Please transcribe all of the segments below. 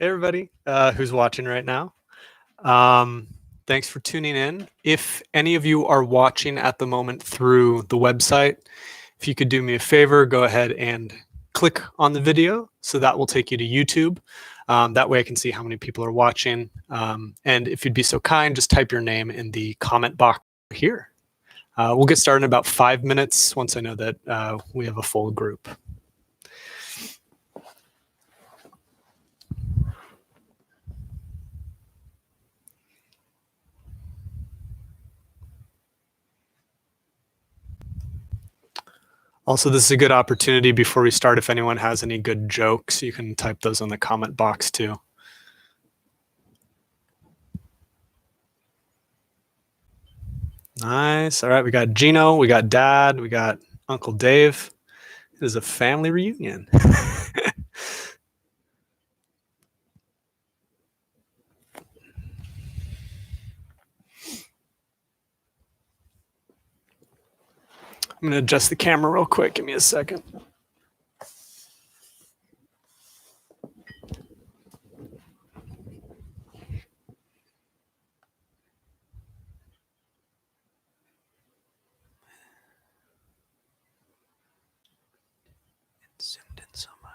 Hey everybody who's watching right now. Um, Thanks for tuning in. If any of you are watching at the moment through the website, if you could do me a favor, go ahead and click on the video. So that will take you to YouTube. That way I can see how many people are watching. And if you'd be so kind, just type your name in the comment box here. We'll get started in about 5 minutes once I know that we have a full group. Also, this is a good opportunity before we start. If anyone has any good jokes, you can type those in the comment box too. Nice. All right, we got Gino, we got Dad, we got Uncle Dave. It is a family reunion. I'm going to adjust the camera real quick. Give me a second. It zoomed in so much.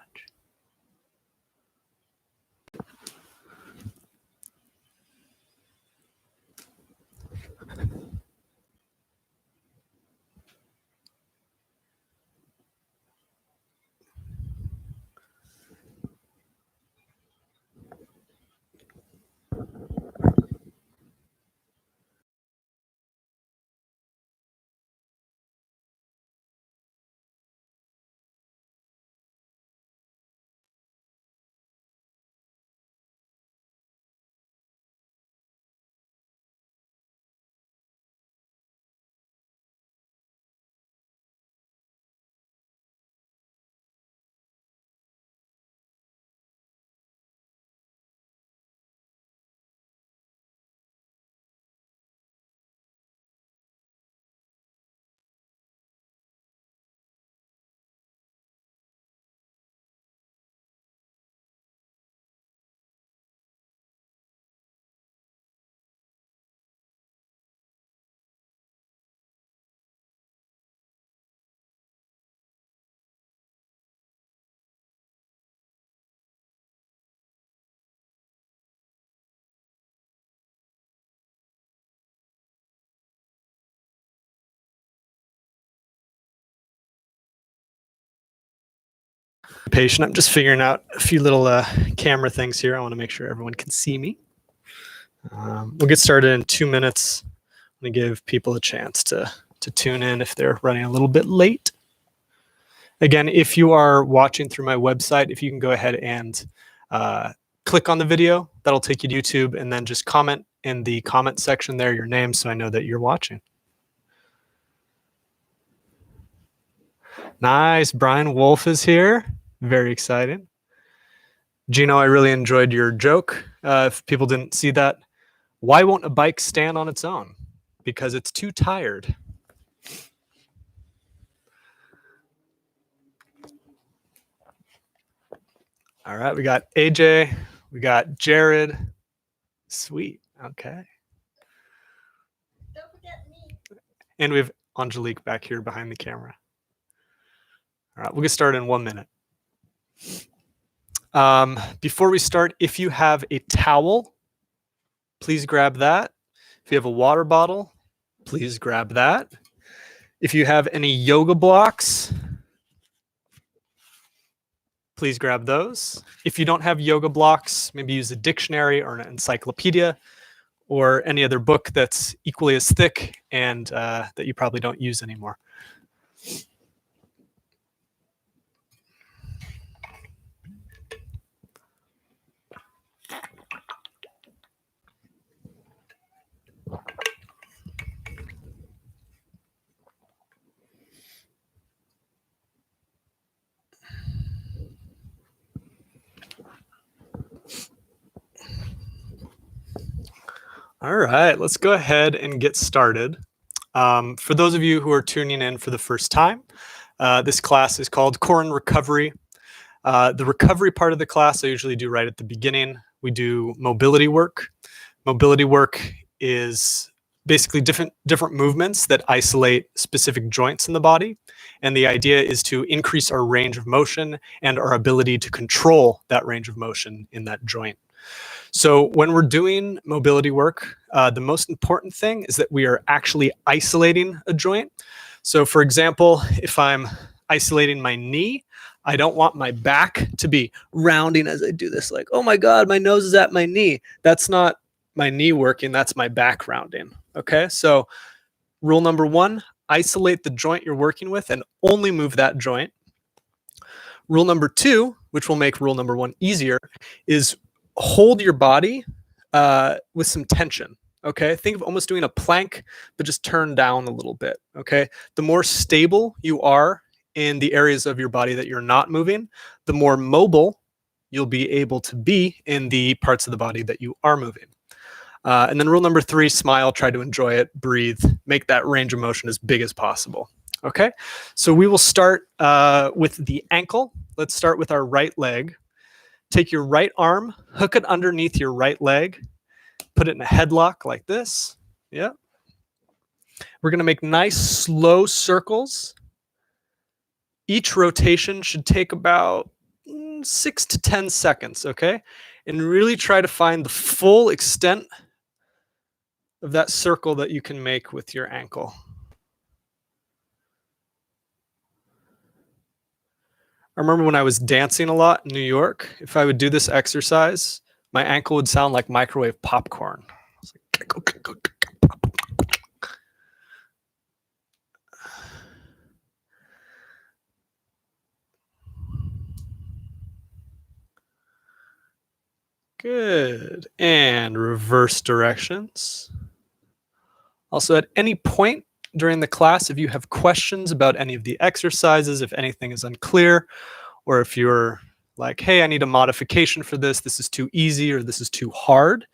Patient. I'm just figuring out a few little camera things here. I want to make sure everyone can see me. We'll get started in 2 minutes. I'm going to give people a chance to tune in if they're running a little bit late. Again, if you are watching through my website, if you can go ahead and click on the video, that'll take you to YouTube, and then just comment in the comment section there your name so I know that you're watching. Nice. Brian Wolf is here. Very excited. Gino, I really enjoyed your joke. If people didn't see that, why won't a bike stand on its own? Because it's too tired. All right, we got AJ, we got Jared. Sweet. Okay. Don't forget me. And we have Angelique back here behind the camera. All right, we'll get started in 1 minute. Before we start, if you have a towel, please grab that. If you have a water bottle, please grab that. If you have any yoga blocks, please grab those. If you don't have yoga blocks, maybe use a dictionary or an encyclopedia or any other book that's equally as thick and that you probably don't use anymore. All right, let's go ahead and get started. For those of you who are tuning in for the first time, this class is called Core and Recovery. The recovery part of the class I usually do right at the beginning. We do mobility work. Mobility work is basically different movements that isolate specific joints in the body. And the idea is to increase our range of motion and our ability to control that range of motion in that joint. So when we're doing mobility work, the most important thing is that we are actually isolating a joint. So for example, if I'm isolating my knee, I don't want my back to be rounding as I do this, like, oh my God, my nose is at my knee. That's not my knee working, that's my back rounding. Okay, so rule number one, isolate the joint you're working with and only move that joint. Rule number two, which will make rule number one easier, is hold your body with some tension. Okay, think of almost doing a plank, but just turn down a little bit. Okay, the more stable you are in the areas of your body that you're not moving, the more mobile you'll be able to be in the parts of the body that you are moving. And then rule number three, smile, try to enjoy it, breathe, make that range of motion as big as possible. Okay, so we will start with the ankle. Let's start with our right leg. Take your right arm, hook it underneath your right leg, put it in a headlock like this. Yeah. We're going to make nice slow circles. Each rotation should take about 6 to 10 seconds, okay? And really try to find the full extent of that circle that you can make with your ankle. I remember when I was dancing a lot in New York, if I would do this exercise, my ankle would sound like microwave popcorn. Good. And reverse directions. Also, at any point during the class, if you have questions about any of the exercises, if anything is unclear, or if you're like, hey, I need a modification for this, this is too easy or this is too hard,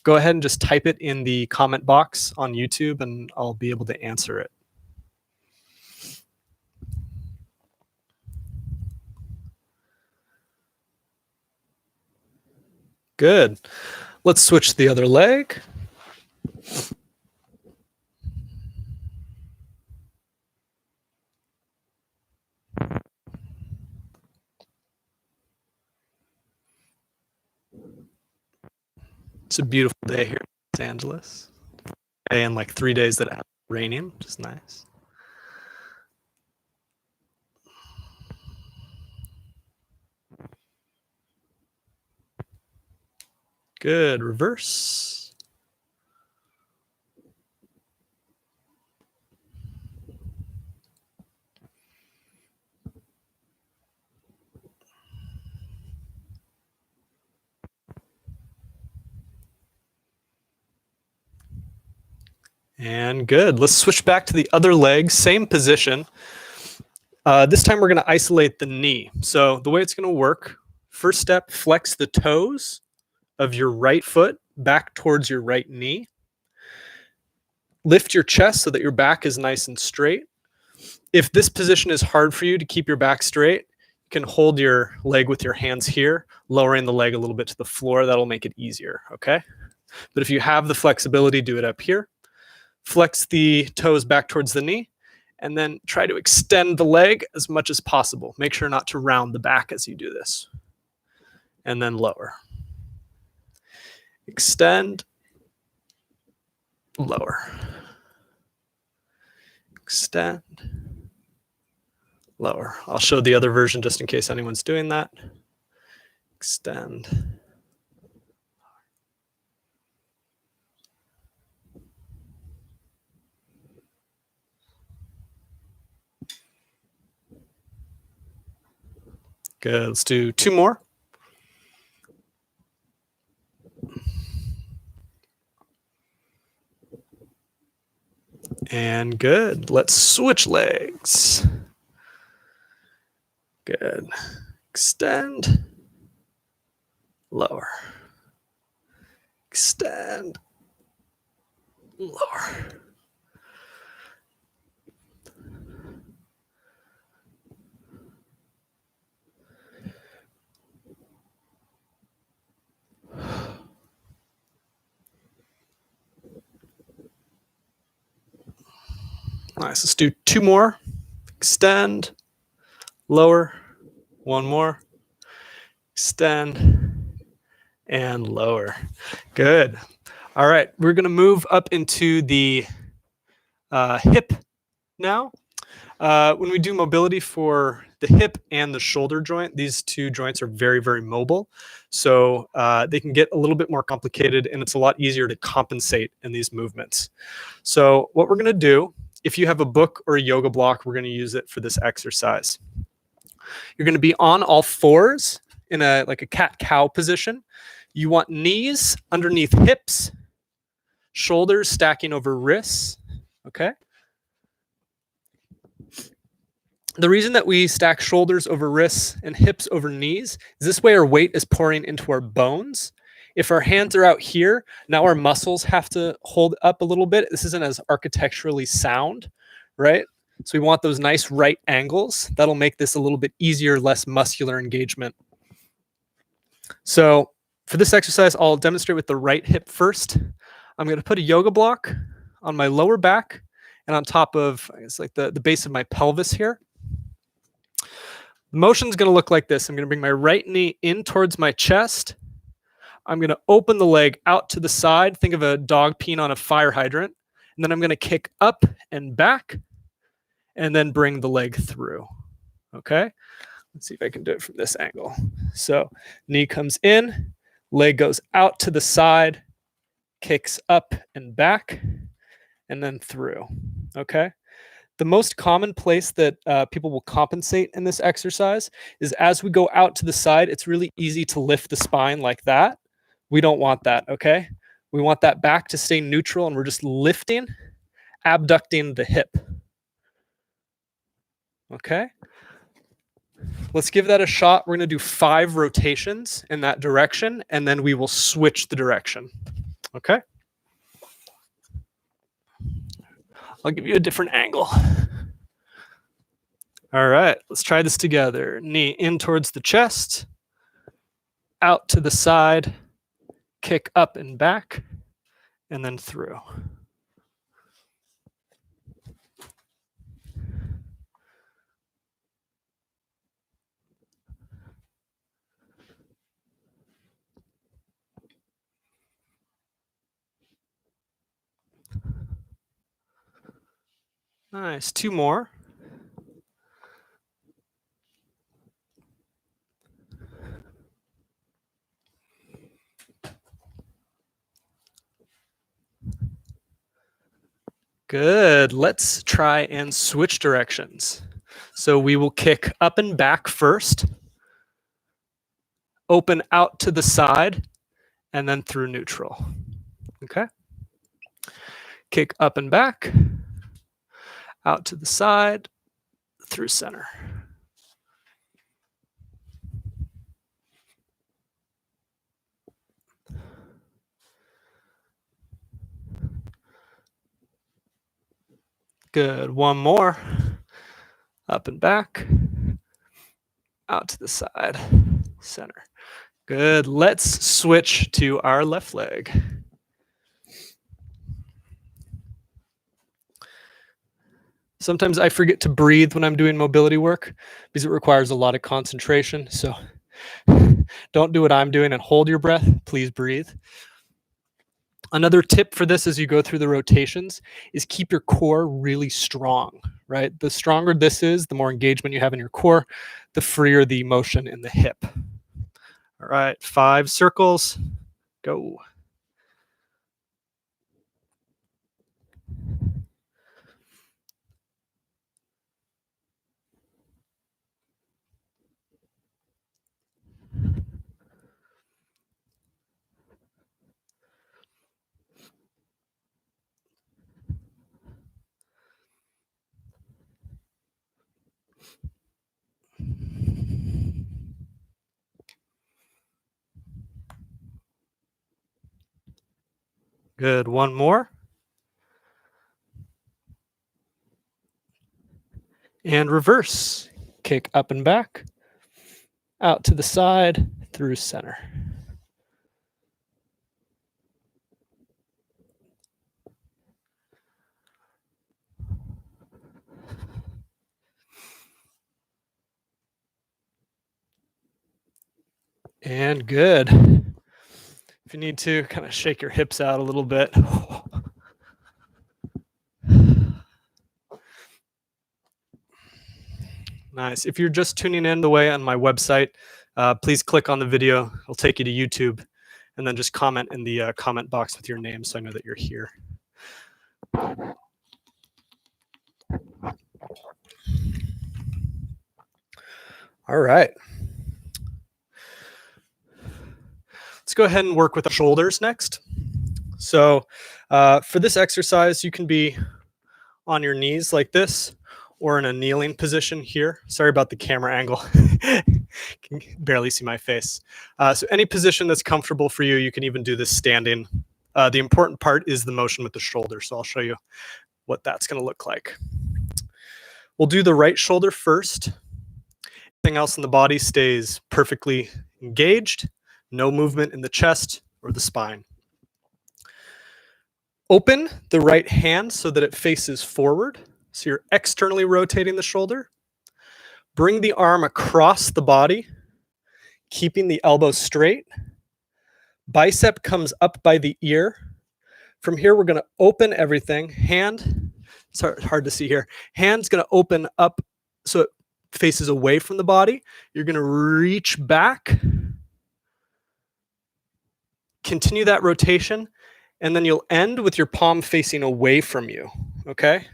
go ahead and just type it in the comment box on YouTube and I'll be able to answer it. Good. Let's switch to the other leg. It's a beautiful day here in Los Angeles. And like 3 days that it's raining, which is nice. Good. Reverse. And good. Let's switch back to the other leg, same position. This time we're going to isolate the knee. So the way it's going to work, first step, flex the toes of your right foot back towards your right knee. Lift your chest so that your back is nice and straight. If this position is hard for you to keep your back straight, you can hold your leg with your hands here, lowering the leg a little bit to the floor. That'll make it easier, okay? But if you have the flexibility, do it up here. Flex the toes back towards the knee, and then try to extend the leg as much as possible. Make sure not to round the back as you do this. And then lower. Extend, lower. Extend, lower. I'll show the other version just in case anyone's doing that. Extend. Good. Let's do 2 more. And good. Let's switch legs. Good. Extend. Lower. Extend. Lower. Nice. Let's do 2 more. Extend, lower, 1 more. Extend, and lower. Good. All right, we're going to move up into the hip now. When we do mobility for the hip and the shoulder joint, these two joints are very, very mobile. So they can get a little bit more complicated, and it's a lot easier to compensate in these movements. So what we're going to do, if you have a book or a yoga block, we're going to use it for this exercise. You're going to be on all fours in like a cat-cow position. You want knees underneath hips, shoulders stacking over wrists, okay? The reason that we stack shoulders over wrists and hips over knees is this way our weight is pouring into our bones. If our hands are out here, now our muscles have to hold up a little bit. This isn't as architecturally sound, right? So we want those nice right angles. That'll make this a little bit easier, less muscular engagement. So for this exercise, I'll demonstrate with the right hip first. I'm going to put a yoga block on my lower back and on top of, I guess, like the base of my pelvis here. The motion is going to look like this. I'm going to bring my right knee in towards my chest. I'm going to open the leg out to the side. Think of a dog peeing on a fire hydrant. And then I'm going to kick up and back and then bring the leg through. Okay? Let's see if I can do it from this angle. So knee comes in, leg goes out to the side, kicks up and back, and then through. Okay? The most common place that people will compensate in this exercise is as we go out to the side, it's really easy to lift the spine like that. We don't want that, okay? We want that back to stay neutral, and we're just lifting, abducting the hip. Okay? Let's give that a shot. We're going to do 5 rotations in that direction, and then we will switch the direction. Okay? I'll give you a different angle. All right, let's try this together. Knee in towards the chest, out to the side, kick up and back, and then through. Nice, 2 more. Good. Let's try and switch directions. So we will kick up and back first, open out to the side, and then through neutral. Okay? Kick up and back, out to the side, through center. Good. 1 more. Up and back, out to the side, center. Good. Let's switch to our left leg. Sometimes I forget to breathe when I'm doing mobility work because it requires a lot of concentration. So don't do what I'm doing and hold your breath. Please breathe. Another tip for this as you go through the rotations is keep your core really strong, right? The stronger this is, the more engagement you have in your core, the freer the motion in the hip. All right, 5 circles, go. Good. 1 more. And reverse. Kick up and back, out to the side, through center. And good. If you need to, kind of shake your hips out a little bit. Nice. If you're just tuning in the way on my website, please click on the video. It'll take you to YouTube, and then just comment in the comment box with your name so I know that you're here. All right. Let's go ahead and work with the shoulders next. So for this exercise, you can be on your knees like this or in a kneeling position here. Sorry about the camera angle. Can barely see my face. So any position that's comfortable for you, you can even do this standing. The important part is the motion with the shoulder. So I'll show you what that's going to look like. We'll do the right shoulder first. Everything else in the body stays perfectly engaged. No movement in the chest or the spine. Open the right hand so that it faces forward. So you're externally rotating the shoulder. Bring the arm across the body, keeping the elbow straight. Bicep comes up by the ear. From here, we're going to open everything. Hand, it's hard to see here. Hand's going to open up so it faces away from the body. You're going to reach back. Continue that rotation, and then you'll end with your palm facing away from you, okay?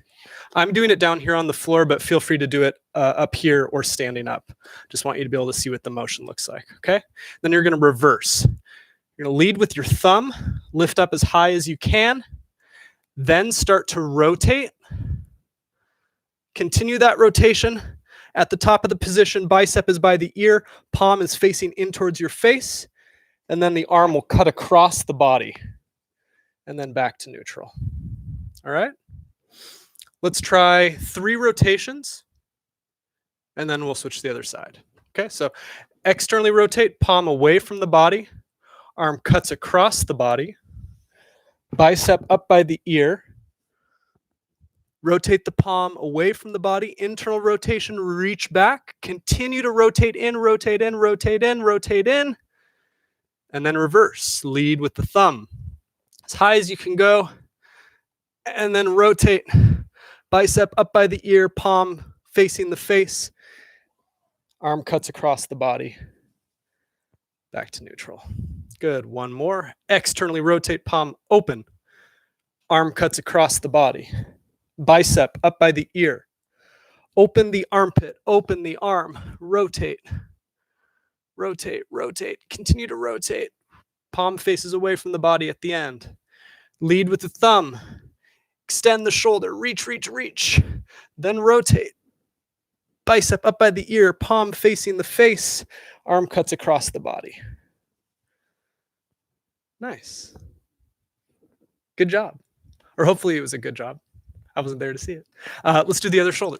I'm doing it down here on the floor, but feel free to do it up here or standing up. Just want you to be able to see what the motion looks like, okay? Then you're going to reverse. You're going to lead with your thumb, lift up as high as you can, then start to rotate. Continue that rotation. At the top of the position, bicep is by the ear, palm is facing in towards your face, and then the arm will cut across the body and then back to neutral. All right? Let's try 3 rotations, and then we'll switch to the other side. Okay, so externally rotate, palm away from the body, arm cuts across the body, bicep up by the ear, rotate the palm away from the body, internal rotation, reach back, continue to rotate in, rotate in, rotate in, rotate in, and then reverse. Lead with the thumb as high as you can go, and then rotate. Bicep up by the ear, palm facing the face, arm cuts across the body, back to neutral. Good, one more. Externally rotate, palm open, arm cuts across the body, bicep up by the ear, open the armpit, open the arm, rotate, rotate, rotate, continue to rotate. Palm faces away from the body at the end. Lead with the thumb. Extend the shoulder, reach, reach, reach. Then rotate. Bicep up by the ear, palm facing the face, arm cuts across the body. Nice. Good job. Or hopefully it was a good job. I wasn't there to see it. Let's do the other shoulder.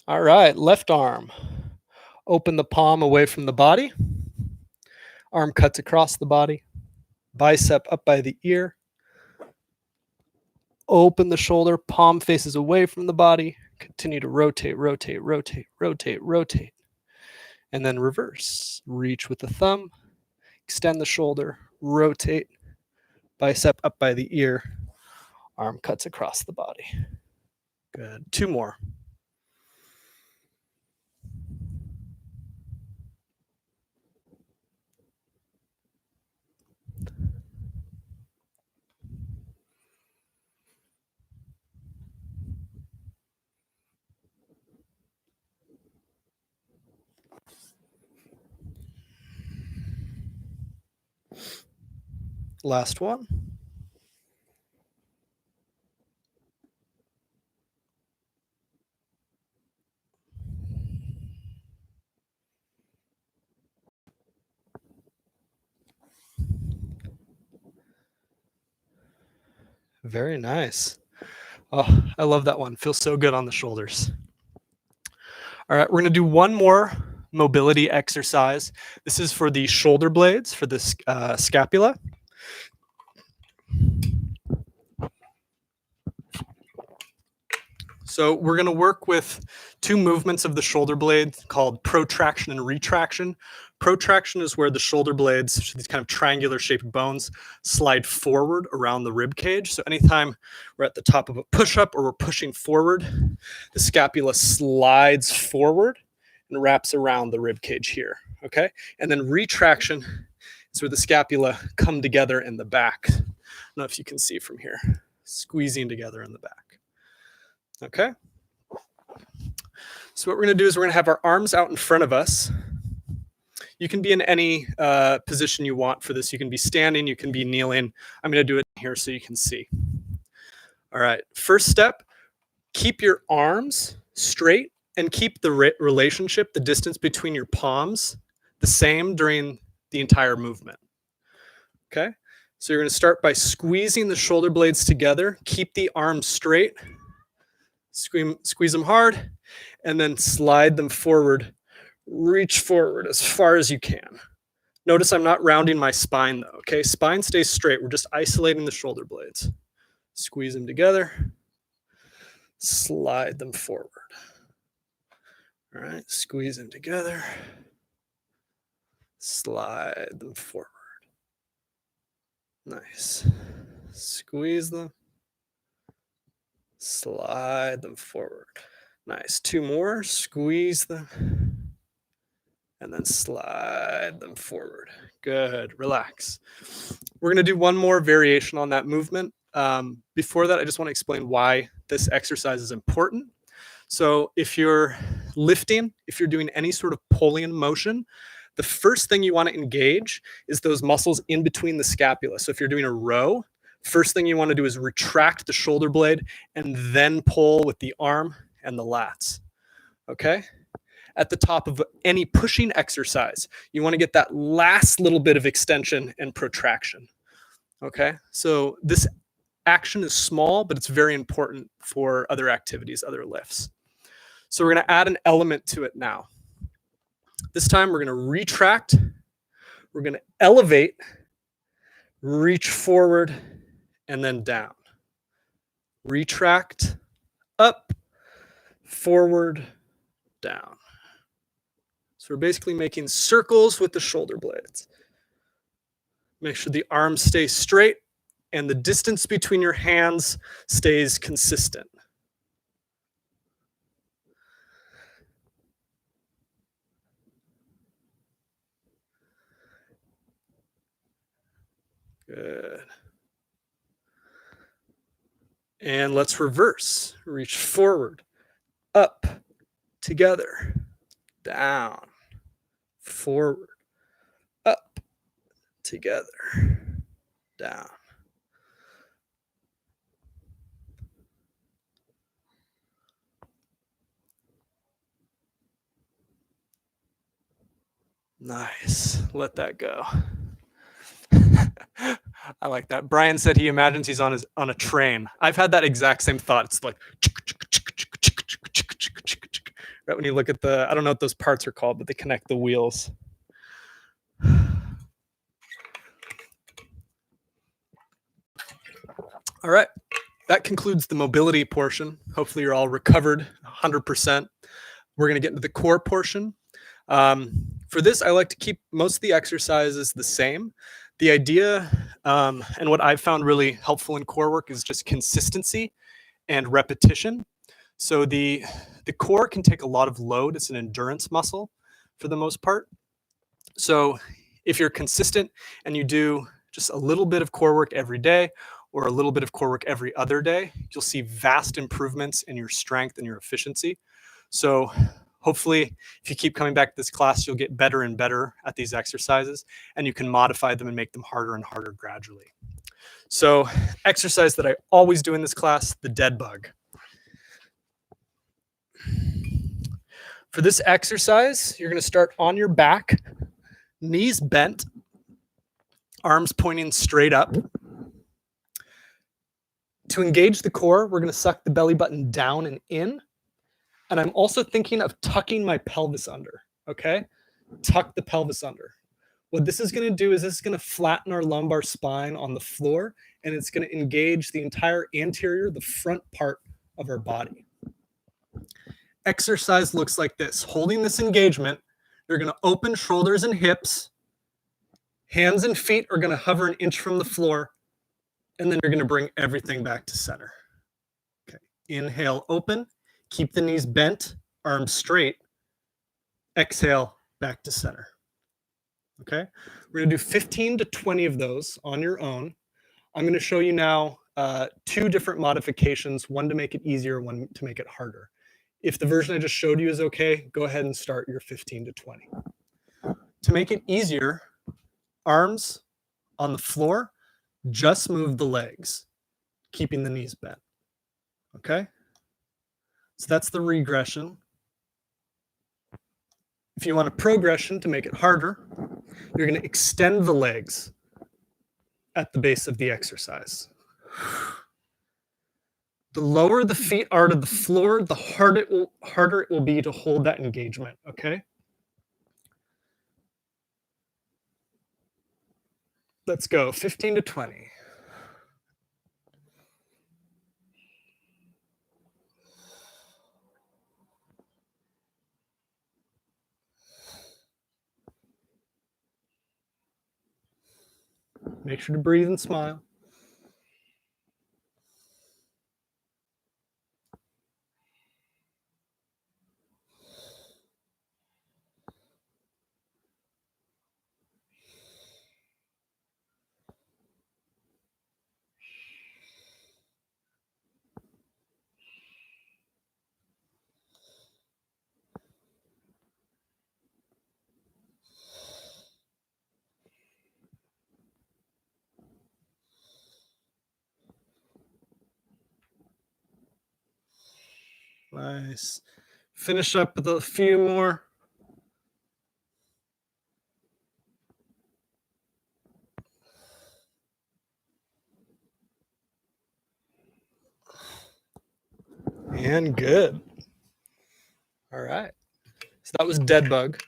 All right, left arm. Open the palm away from the body. Arm cuts across the body. Bicep up by the ear. Open the shoulder, palm faces away from the body. Continue to rotate, rotate, rotate, rotate, rotate. And then reverse. Reach with the thumb. Extend the shoulder, rotate. Bicep up by the ear. Arm cuts across the body. Good. 2 more. Last one. Very nice. Oh, I love that one. Feels so good on the shoulders. All right, we're going to do one more mobility exercise. This is for the shoulder blades, for the scapula. So we're going to work with two movements of the shoulder blade called protraction and retraction. Protraction is where the shoulder blades, these kind of triangular shaped bones, slide forward around the rib cage. So anytime we're at the top of a push-up or we're pushing forward, the scapula slides forward and wraps around the rib cage here, okay? And then retraction is where the scapula come together in the back. I don't know if you can see from here, squeezing together in the back. Okay. So what we're going to do is we're going to have our arms out in front of us. You can be in any position you want for this. You can be standing, you can be kneeling. I'm going to do it here so you can see. All right. First step, keep your arms straight and keep the relationship, the distance between your palms, the same during the entire movement. Okay. So you're going to start by squeezing the shoulder blades together. Keep the arms straight. Squeeze them hard, and then slide them forward. Reach forward as far as you can. Notice I'm not rounding my spine though, okay? Spine stays straight. We're just isolating the shoulder blades. Squeeze them together. Slide them forward. All right, squeeze them together. Slide them forward. Nice. Squeeze them. Slide them forward. Nice. Two more. Squeeze them. And then slide them forward. Good. Relax. We're going to do one more variation on that movement. Before that, I just want to explain why this exercise is important. So if you're lifting, if you're doing any sort of pulling motion, the first thing you want to engage is those muscles in between the scapula. So if you're doing a row, first thing you want to do is retract the shoulder blade and then pull with the arm and the lats, okay? At the top of any pushing exercise, you want to get that last little bit of extension and protraction, okay? So this action is small, but it's very important for other activities, other lifts. So we're going to add an element to it now. This time we're going to retract, we're going to elevate, reach forward, and then down. Retract, up, forward, down. So we're basically making circles with the shoulder blades. Make sure the arms stay straight and the distance between your hands stays consistent. Good. And let's reverse. Reach forward, up, together, down, forward, up, together, down. Nice. Let that go. I like that. Brian said he imagines he's on a train. I've had that exact same thought. It's like right when you look at the, I don't know what those parts are called, but they connect the wheels. All right. That concludes the mobility portion. Hopefully you're all recovered 100%. We're going to get into the core portion. For this, I like to keep most of the exercises the same. The idea and what I've found really helpful in core work is just consistency and repetition. So the core can take a lot of load. It's an endurance muscle for the most part. So if you're consistent and you do just a little bit of core work every day or a little bit of core work every other day, you'll see vast improvements in your strength and your efficiency. So hopefully, if you keep coming back to this class, you'll get better and better at these exercises, and you can modify them and make them harder and harder gradually. So exercise that I always do in this class, the dead bug. For this exercise, you're going to start on your back, knees bent, arms pointing straight up. To engage the core, we're going to suck the belly button down and in. And I'm also thinking of tucking my pelvis under, okay? Tuck the pelvis under. What this is going to do is this is going to flatten our lumbar spine on the floor, and it's going to engage the entire anterior, the front part of our body, exercise looks like this. Holding this engagement, you're going to open shoulders and hips. Hands and feet are going to hover an inch from the floor, and then you're going to bring everything back to center. Okay. Inhale, open. Keep the knees bent, arms straight. Exhale, back to center. Okay. We're going to do 15 to 20 of those on your own. I'm going to show you now two different modifications, one to make it easier, one to make it harder. If the version I just showed you is okay, go ahead and start your 15 to 20. To make it easier, arms on the floor, just move the legs, keeping the knees bent. Okay? So that's the regression. If you want a progression to make it harder, you're going to extend the legs at the base of the exercise. The lower the feet are to the floor, the harder it will be to hold that engagement, okay? Let's go, 15 to 20. Make sure to breathe and smile. Nice. Finish up with a few more. And good. All right. So that was dead bug.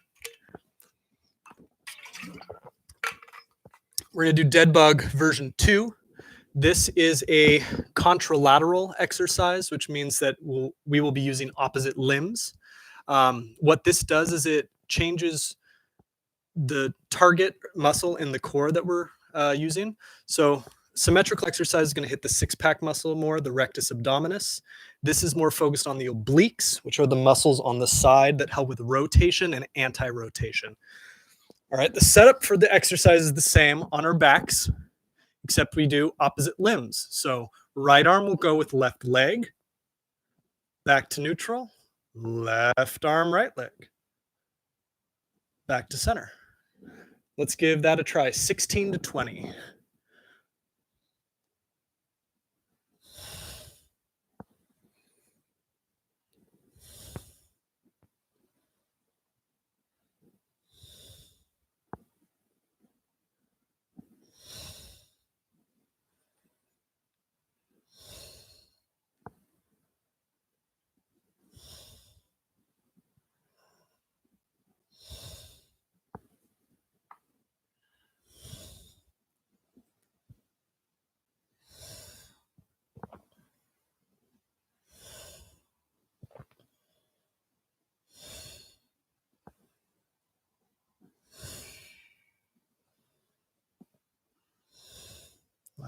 We're going to do dead bug version 2. This is a contralateral exercise, which means that we will be using opposite limbs. What this does is it changes the target muscle in the core that we're using. So symmetrical exercise is going to hit the six-pack muscle more, the rectus abdominis. This is more focused on the obliques, which are the muscles on the side that help with rotation and anti-rotation. All right, the setup for the exercise is the same on our backs, except we do opposite limbs. So right arm will go with left leg, back to neutral, left arm, right leg, back to center. Let's give that a try, 16 to 20.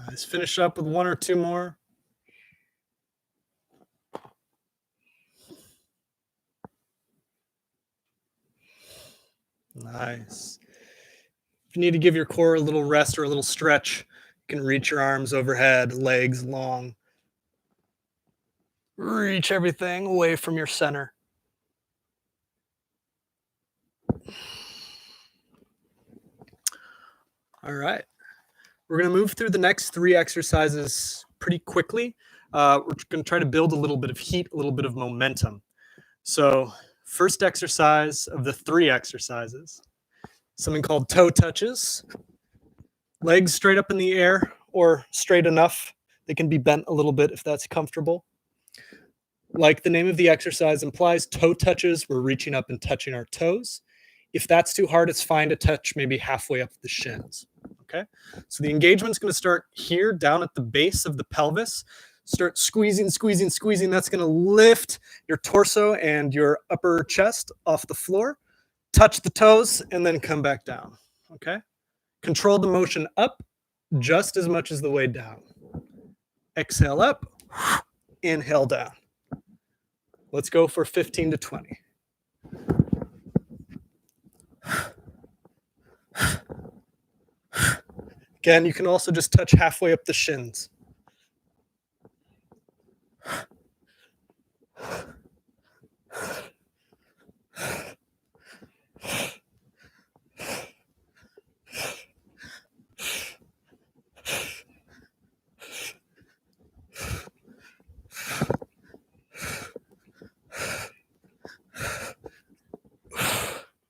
Let's finish up with one or two more. Nice. If you need to give your core a little rest or a little stretch, you can reach your arms overhead, legs long. Reach everything away from your center. All right. We're going to move through the next 3 exercises pretty quickly. We're going to try to build a little bit of heat, a little bit of momentum. So first exercise of the 3 exercises, something called toe touches. Legs straight up in the air or straight enough. They can be bent a little bit if that's comfortable. Like the name of the exercise implies, toe touches, we're reaching up and touching our toes. If that's too hard, it's fine to touch maybe halfway up the shins. Okay, so the engagement's going to start here down at the base of the pelvis. Start squeezing, squeezing, squeezing. That's going to lift your torso and your upper chest off the floor. Touch the toes and then come back down. Okay? Control the motion up just as much as the way down. Exhale up, inhale down. Let's go for 15 to 20. Again, you can also just touch halfway up the shins.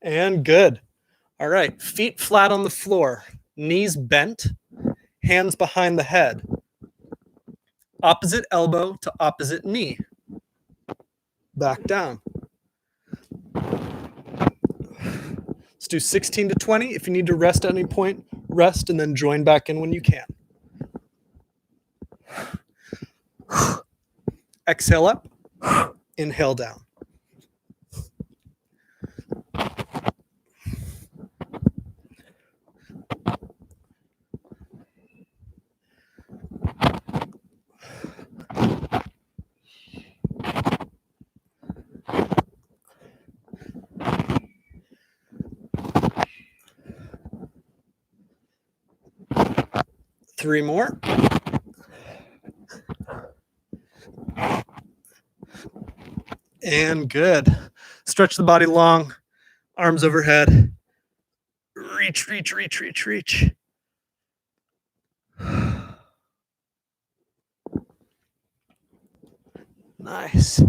And good. All right, feet flat on the floor, knees bent, hands behind the head. Opposite elbow to opposite knee. Back down. Let's do 16 to 20. If you need to rest at any point, rest and then join back in when you can. Exhale up, inhale down. Three more. And good. Stretch the body long, arms overhead. Reach, reach, reach, reach, reach. Nice.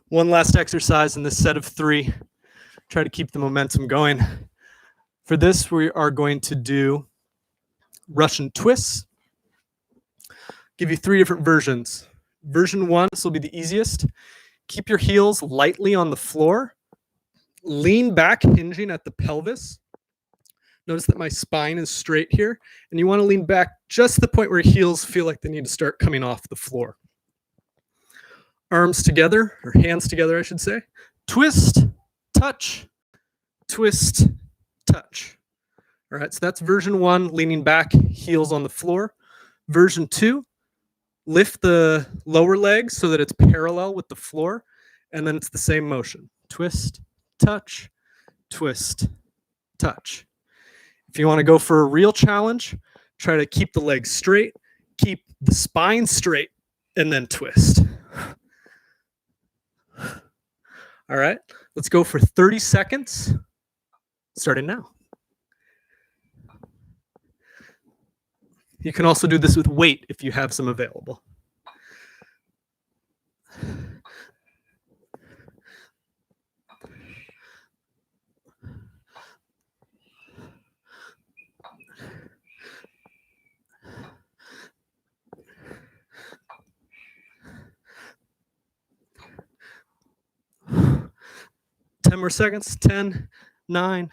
One last exercise in this set of 3. Try to keep the momentum going. For this, we are going to do Russian twists. Give you 3 different versions. Version 1, this will be the easiest. Keep your heels lightly on the floor. Lean back, hinging at the pelvis. Notice that my spine is straight here, and you want to lean back just to the point where your heels feel like they need to start coming off the floor. Arms together, or hands together, I should say. Twist, touch, twist, touch. All right, so that's version 1, leaning back, heels on the floor. Version 2, lift the lower leg so that it's parallel with the floor, and then it's the same motion. Twist, touch, twist, touch. If you want to go for a real challenge, try to keep the legs straight, keep the spine straight, and then twist. All right, let's go for 30 seconds, starting now. You can also do this with weight if you have some available. Ten more seconds. 10, 9,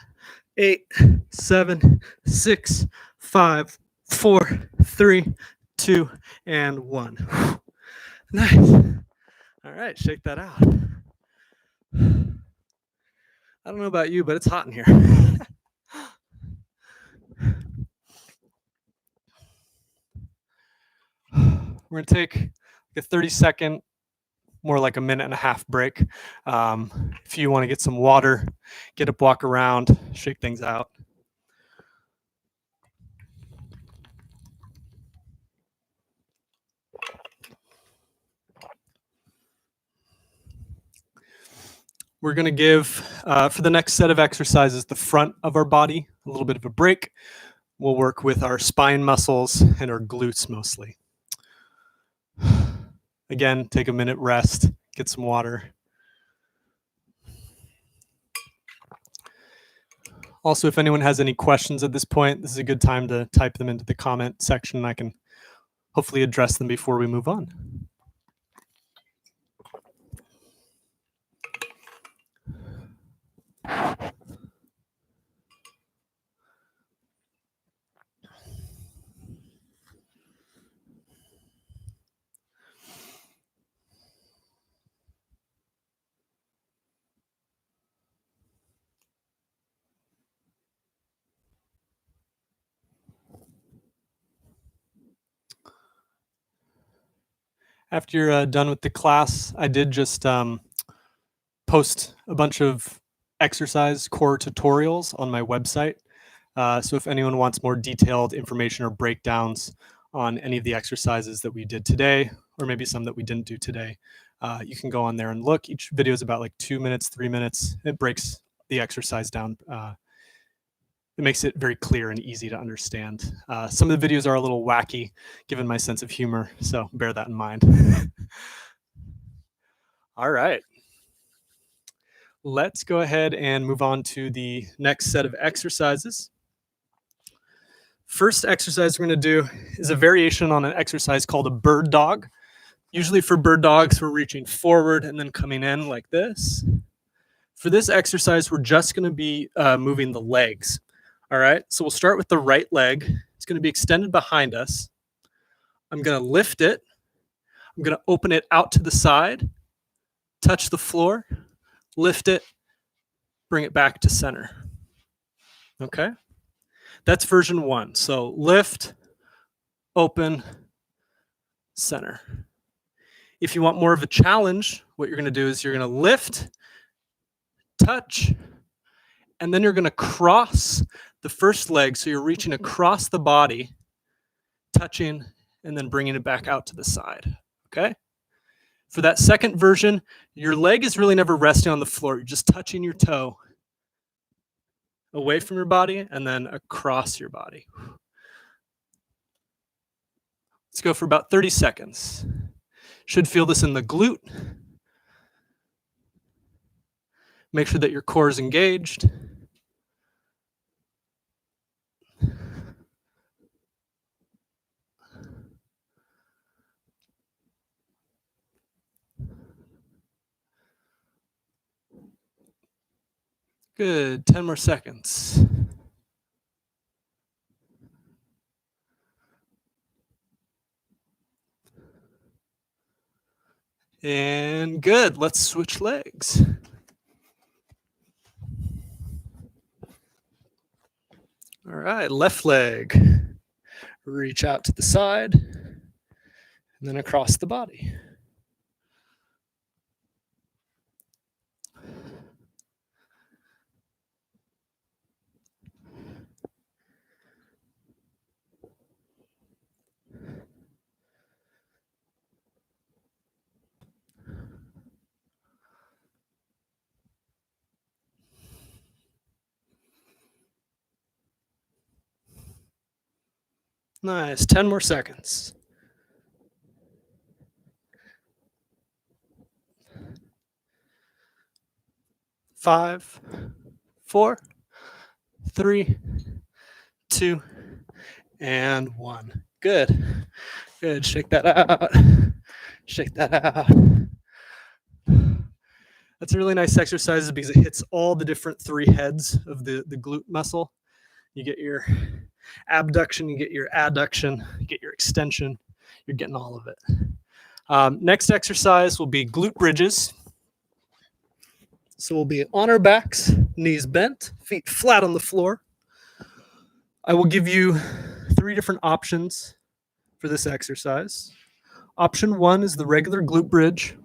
8, 7, 6, 5, 4, 3, 2, and 1. Nice. All right, shake that out. I don't know about you, but it's hot in here. We're going to take a 30-second, more like a minute and a half break. If you want to get some water, get up, walk around, shake things out. We're going to give, for the next set of exercises, the front of our body a little bit of a break. We'll work with our spine muscles and our glutes mostly. Again, take a minute, rest, get some water. Also, if anyone has any questions at this point, this is a good time to type them into the comment section, and I can hopefully address them before we move on. After you're done with the class, I did just post a bunch of exercise core tutorials on my website. So if anyone wants more detailed information or breakdowns on any of the exercises that we did today, or maybe some that we didn't do today, you can go on there and look. Each video is about like 2 minutes, 3 minutes. It breaks the exercise down. It makes it very clear and easy to understand. Some of the videos are a little wacky, given my sense of humor, so bear that in mind. All right. Let's go ahead and move on to the next set of exercises. First exercise we're going to do is a variation on an exercise called a bird dog. Usually for bird dogs, we're reaching forward and then coming in like this. For this exercise, we're just going to be moving the legs. All right, so we'll start with the right leg. It's going to be extended behind us. I'm going to lift it. I'm going to open it out to the side, touch the floor, lift it, bring it back to center. Okay, that's version 1. So lift, open, center. If you want more of a challenge, what you're going to do is you're going to lift, touch, and then you're going to cross the first leg. So you're reaching across the body, touching, and then bringing it back out to the side. Okay? For that second version, your leg is really never resting on the floor. You're just touching your toe away from your body and then across your body. Let's go for about 30 seconds. Should feel this in the glute. Make sure that your core is engaged. Good, 10 more seconds. And good, let's switch legs. All right, left leg. Reach out to the side and then across the body. Nice, 10 more seconds. Five, 4, 3, 2, and 1. Good. Good. Shake that out. Shake that out. That's a really nice exercise because it hits all the different 3 heads of the glute muscle. You get your abduction, you get your adduction, you get your extension. You're getting all of it. Next exercise will be glute bridges. So we'll be on our backs, knees bent, feet flat on the floor. I will give you 3 different options for this exercise. Option 1 is the regular glute bridge.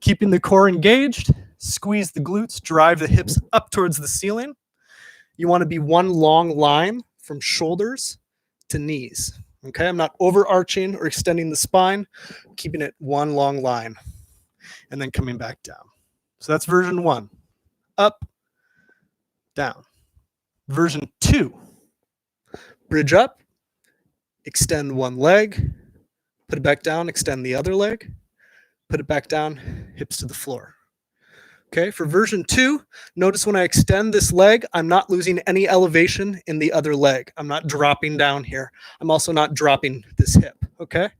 Keeping the core engaged, squeeze the glutes, drive the hips up towards the ceiling. You want to be one long line from shoulders to knees. Okay, I'm not overarching or extending the spine, I'm keeping it one long line and then coming back down. So that's version 1. Up, down. Version 2. Bridge up, extend one leg, put it back down, extend the other leg, put it back down, hips to the floor. Okay, for version 2, notice when I extend this leg, I'm not losing any elevation in the other leg. I'm not dropping down here. I'm also not dropping this hip, okay?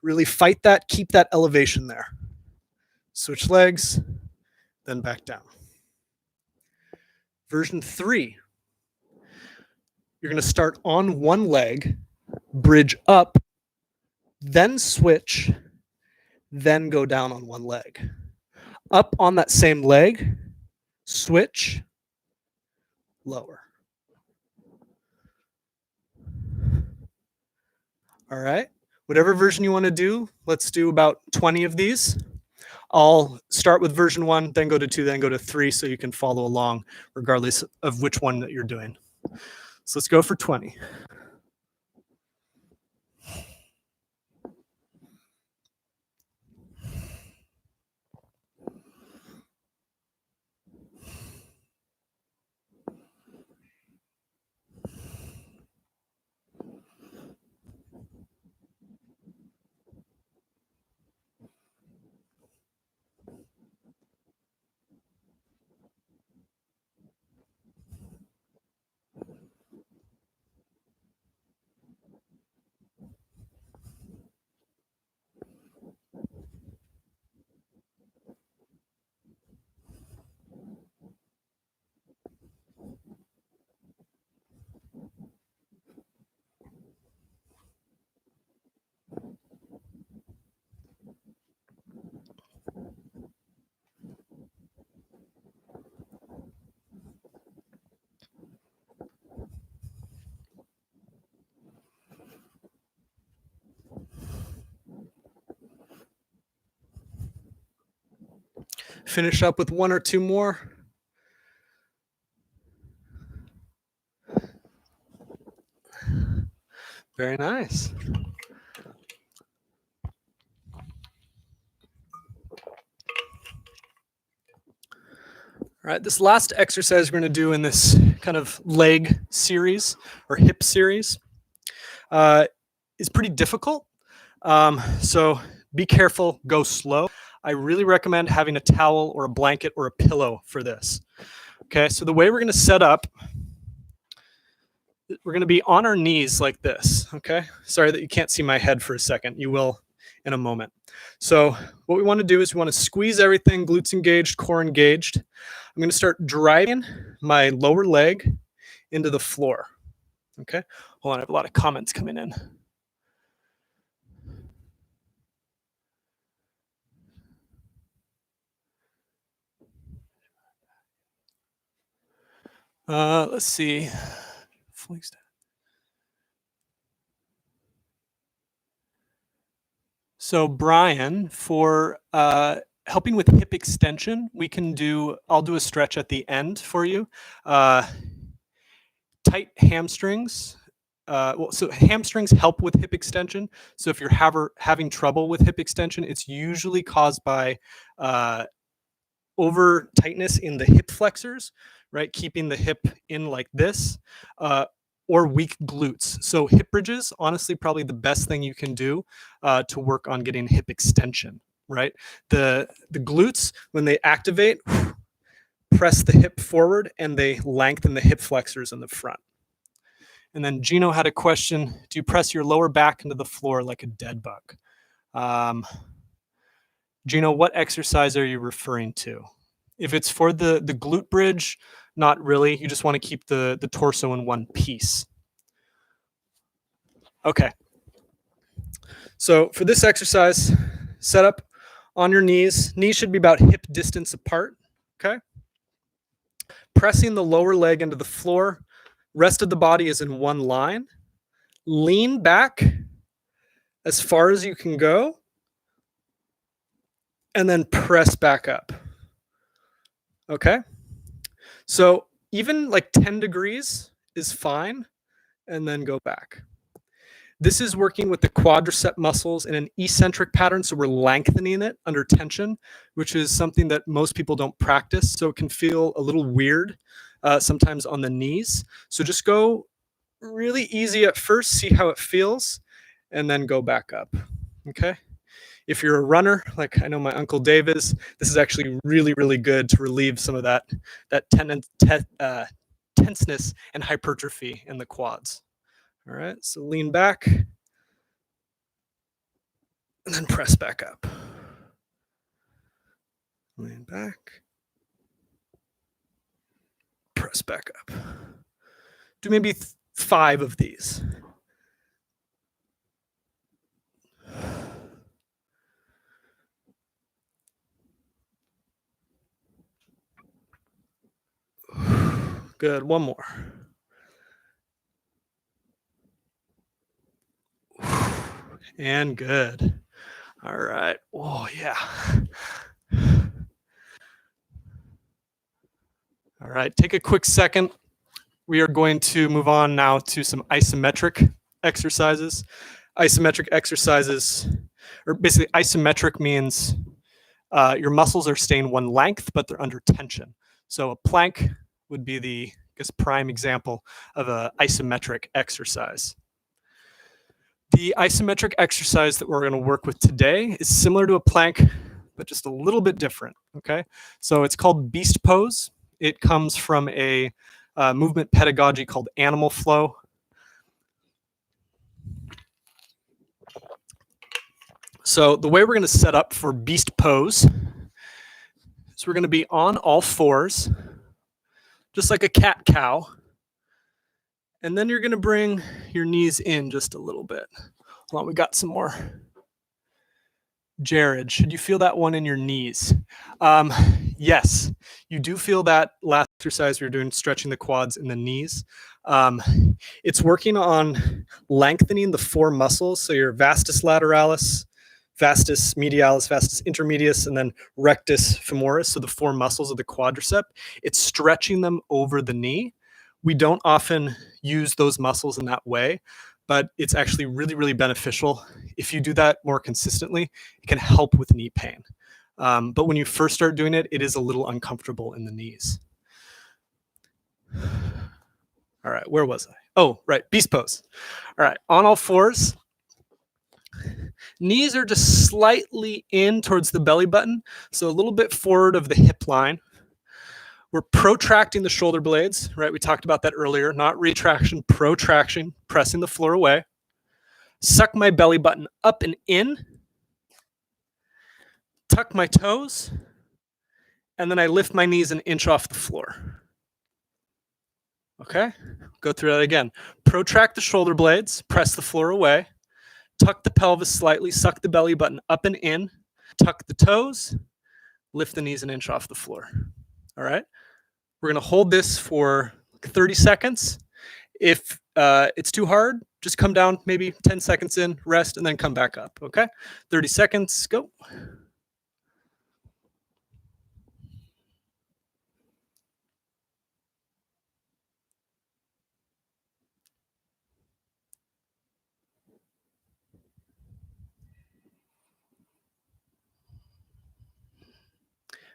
Really fight that, keep that elevation there. Switch legs, then back down. Version 3, you're going to start on one leg, bridge up, then switch, then go down on one leg. Up on that same leg, switch, lower. All right. whatever version you want to do, let's do about 20 of these. I'll start with version 1, then go to 2, then go to 3, so you can follow along regardless of which one that you're doing. So let's go for 20. Finish up with 1 or 2 more. Very nice. All right, this last exercise we're going to do in this kind of leg series or hip series is pretty difficult. So be careful, go slow. I really recommend having a towel or a blanket or a pillow for this. Okay, so the way we're going to set up, we're going to be on our knees like this. Okay, sorry that you can't see my head for a second. You will in a moment. So what we want to do is we want to squeeze everything, glutes engaged, core engaged. I'm going to start driving my lower leg into the floor. Okay, hold on, I have a lot of comments coming in. Let's see. So Brian, for helping with hip extension, I'll do a stretch at the end for you. Tight hamstrings. So hamstrings help with hip extension. So if you're having trouble with hip extension, it's usually caused by over tightness in the hip flexors, right? Keeping the hip in like this, or weak glutes. So hip bridges, honestly, probably the best thing you can do to work on getting hip extension, right? The glutes, when they activate, press the hip forward and they lengthen the hip flexors in the front. And then Gino had a question, do you press your lower back into the floor like a dead bug? Gino, what exercise are you referring to? If it's for the glute bridge, not really. You just want to keep the torso in one piece. Okay. So for this exercise, set up on your knees. Knees should be about hip distance apart, okay? Pressing the lower leg into the floor. Rest of the body is in one line. Lean back as far as you can go, and then press back up. Okay? So even like 10 degrees is fine, and then go back. This is working with the quadricep muscles in an eccentric pattern, so we're lengthening it under tension, which is something that most people don't practice, so it can feel a little weird sometimes on the knees. So just go really easy at first, see how it feels, and then go back up, okay? If you're a runner, like I know my Uncle Dave is, this is actually really, really good to relieve some of that tenseness and hypertrophy in the quads. All right, so lean back and then press back up. Lean back, press back up. Do maybe 5 of these. Good, one more. And good. All right. Oh, yeah. All right. Take a quick second. We are going to move on now to some isometric exercises. Isometric exercises, or basically isometric means your muscles are staying one length, but they're under tension. So a plank would be the, I guess, prime example of an isometric exercise. The isometric exercise that we're going to work with today is similar to a plank, but just a little bit different, okay? So it's called beast pose. It comes from a movement pedagogy called animal flow. So the way we're going to set up for beast pose is we're going to be on all fours, just like a cat-cow. And then you're going to bring your knees in just a little bit. Hold on, we got some more. Jared, should you feel that one in your knees? Yes, you do feel that last exercise we were doing, stretching the quads and the knees. It's working on lengthening the four muscles, so your vastus lateralis, vastus medialis, vastus intermedius, and then rectus femoris, so the four muscles of the quadricep. It's stretching them over the knee. We don't often use those muscles in that way, but it's actually really, really beneficial. If you do that more consistently, it can help with knee pain. But when you first start doing it, it is a little uncomfortable in the knees. All right, where was I? Oh, right, beast pose. All right, on all fours. Knees are just slightly in towards the belly button, so a little bit forward of the hip line. We're protracting the shoulder blades, right? We talked about that earlier, not retraction, protraction, pressing the floor away. Suck my belly button up and in. Tuck my toes. And then I lift my knees an inch off the floor. Okay, go through that again. Protract the shoulder blades, press the floor away. Tuck the pelvis slightly, suck the belly button up and in. Tuck the toes, lift the knees an inch off the floor. All right. We're going to hold this for 30 seconds. If it's too hard, just come down maybe 10 seconds in, rest, and then come back up, okay? 30 seconds, go.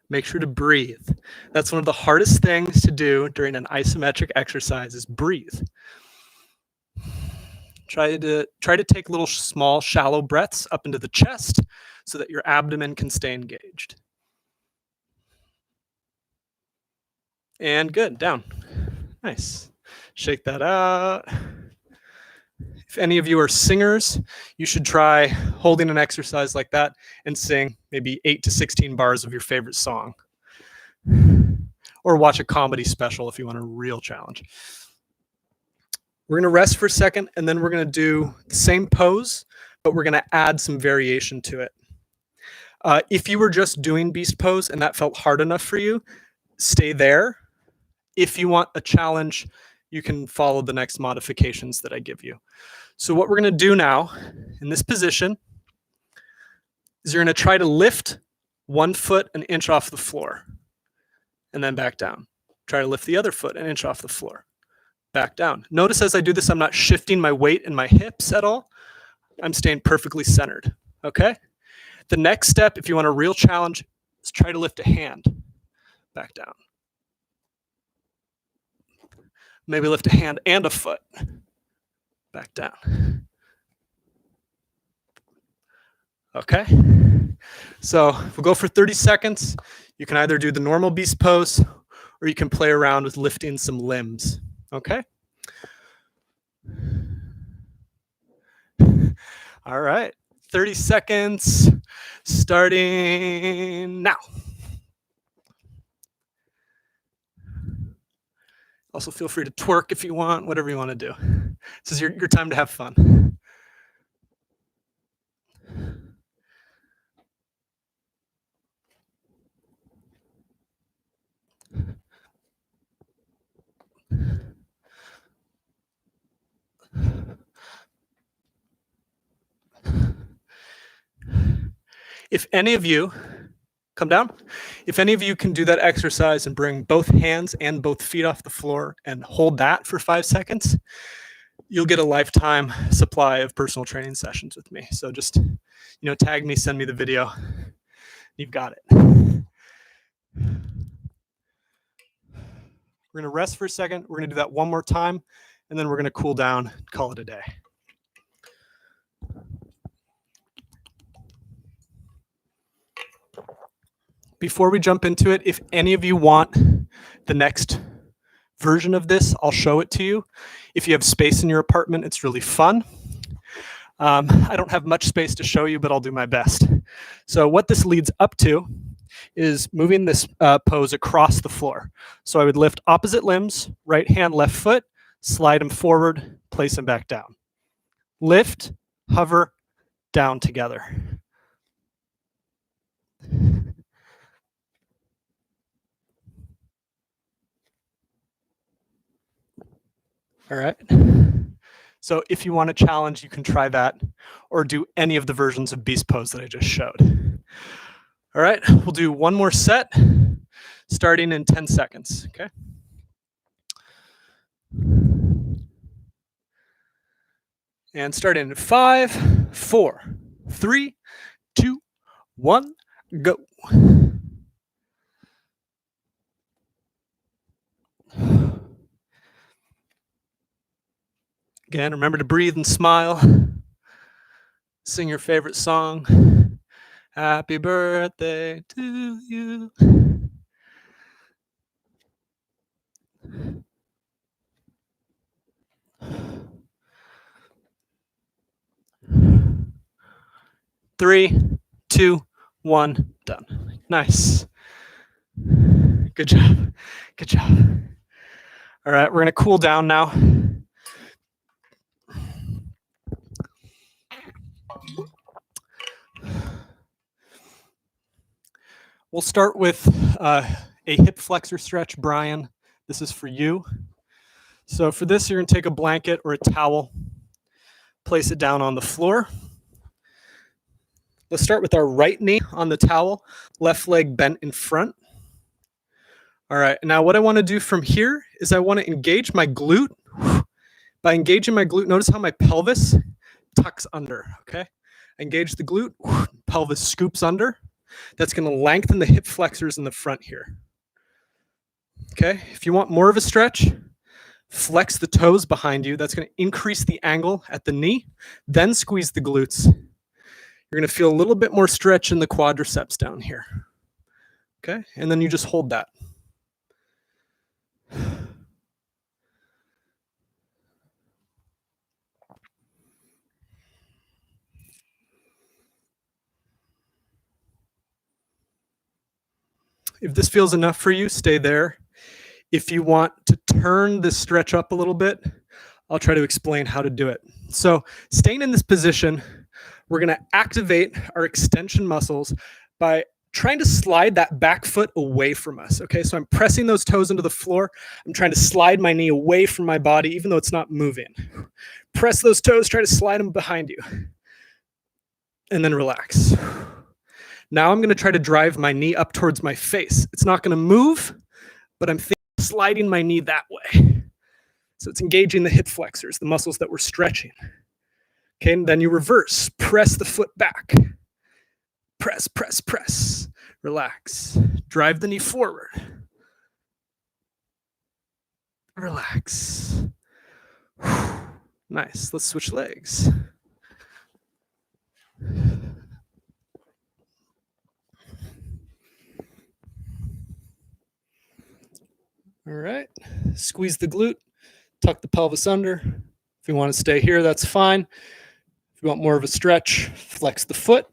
Make sure to breathe. That's one of the hardest things to do during an isometric exercise is breathe. Try to take little small, shallow breaths up into the chest so that your abdomen can stay engaged. And good, down. Nice. Shake that out. If any of you are singers, you should try holding an exercise like that and sing maybe 8 to 16 bars of your favorite song. Or watch a comedy special if you want a real challenge. We're going to rest for a second, and then we're going to do the same pose, but we're going to add some variation to it. If you were just doing beast pose and that felt hard enough for you, stay there. If you want a challenge, you can follow the next modifications that I give you. So what we're going to do now in this position is you're going to try to lift one foot an inch off the floor and then back down. Try to lift the other foot an inch off the floor, back down. Notice as I do this, I'm not shifting my weight in my hips at all. I'm staying perfectly centered, okay? The next step, if you want a real challenge, is try to lift a hand, back down. Maybe lift a hand and a foot, back down. Okay, so we'll go for 30 seconds. You can either do the normal beast pose or you can play around with lifting some limbs, okay? All right, 30 seconds starting now. Also feel free to twerk if you want, whatever you want to do. This is your time to have fun. If any of you, come down. If any of you can do that exercise and bring both hands and both feet off the floor and hold that for 5 seconds, you'll get a lifetime supply of personal training sessions with me. So just, tag me, send me the video. You've got it. We're going to rest for a second. We're going to do that one more time, and then we're going to cool down, call it a day. Before we jump into it, if any of you want the next version of this, I'll show it to you. If you have space in your apartment, it's really fun. I don't have much space to show you, but I'll do my best. So what this leads up to is moving this pose across the floor. So I would lift opposite limbs, right hand, left foot, slide them forward, place them back down. Lift, hover, down together. All right. So if you want a challenge, you can try that or do any of the versions of Beast Pose that I just showed. All right, we'll do one more set starting in 10 seconds, okay? And starting in 5, 4, 3, 2, 1, go. Again, remember to breathe and smile. Sing your favorite song. Happy birthday to you. Three, 2, 1, done. Nice. Good job. Good job. All right, we're going to cool down now. We'll start with a hip flexor stretch, Brian. This is for you. So for this, you're going to take a blanket or a towel, place it down on the floor. Let's start with our right knee on the towel, left leg bent in front. All right, now what I want to do from here is I want to engage my glute. By engaging my glute, notice how my pelvis tucks under, okay? Engage the glute, pelvis scoops under. That's going to lengthen the hip flexors in the front here. Okay, if you want more of a stretch, flex the toes behind you. That's going to increase the angle at the knee. Then squeeze the glutes. You're going to feel a little bit more stretch in the quadriceps down here. Okay, and then you just hold that. If this feels enough for you, stay there. If you want to turn this stretch up a little bit, I'll try to explain how to do it. So staying in this position, we're going to activate our extension muscles by trying to slide that back foot away from us. Okay, so I'm pressing those toes into the floor. I'm trying to slide my knee away from my body, even though it's not moving. Press those toes, try to slide them behind you. And then relax. Now I'm going to try to drive my knee up towards my face. It's not going to move, but I'm sliding my knee that way. So it's engaging the hip flexors, the muscles that we're stretching. Okay, and then you reverse. Press the foot back. Press, press, press. Relax. Drive the knee forward. Relax. Nice. Let's switch legs. All right. Squeeze the glute. Tuck the pelvis under. If you want to stay here, that's fine. If you want more of a stretch, flex the foot.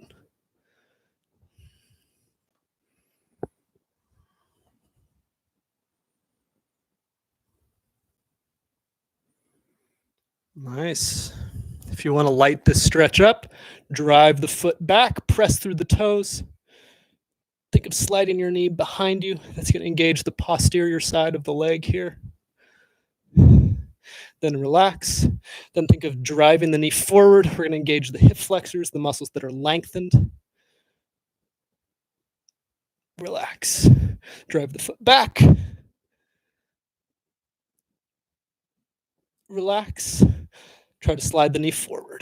Nice. If you want to light this stretch up, drive the foot back, press through the toes. Think of sliding your knee behind you. That's going to engage the posterior side of the leg here. Then relax. Then think of driving the knee forward. We're going to engage the hip flexors, the muscles that are lengthened. Relax. Drive the foot back. Relax. Try to slide the knee forward.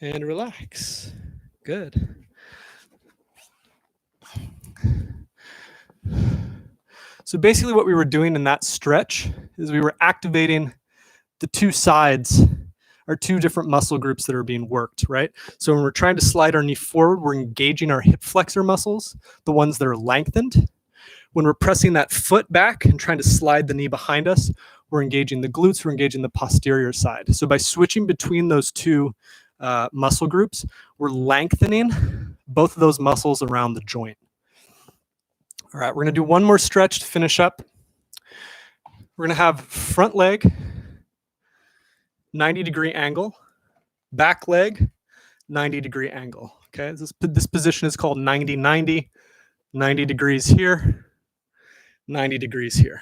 And relax. Good. So basically what we were doing in that stretch is we were activating the two sides or two different muscle groups that are being worked, right? So when we're trying to slide our knee forward, we're engaging our hip flexor muscles, the ones that are lengthened. When we're pressing that foot back and trying to slide the knee behind us, we're engaging the glutes, we're engaging the posterior side. So by switching between those two muscle groups, we're lengthening both of those muscles around the joint. All right, we're gonna do one more stretch to finish up. We're gonna have front leg, 90-degree angle, back leg, 90-degree angle. Okay, this position is called 90-90, 90 degrees here, 90 degrees here.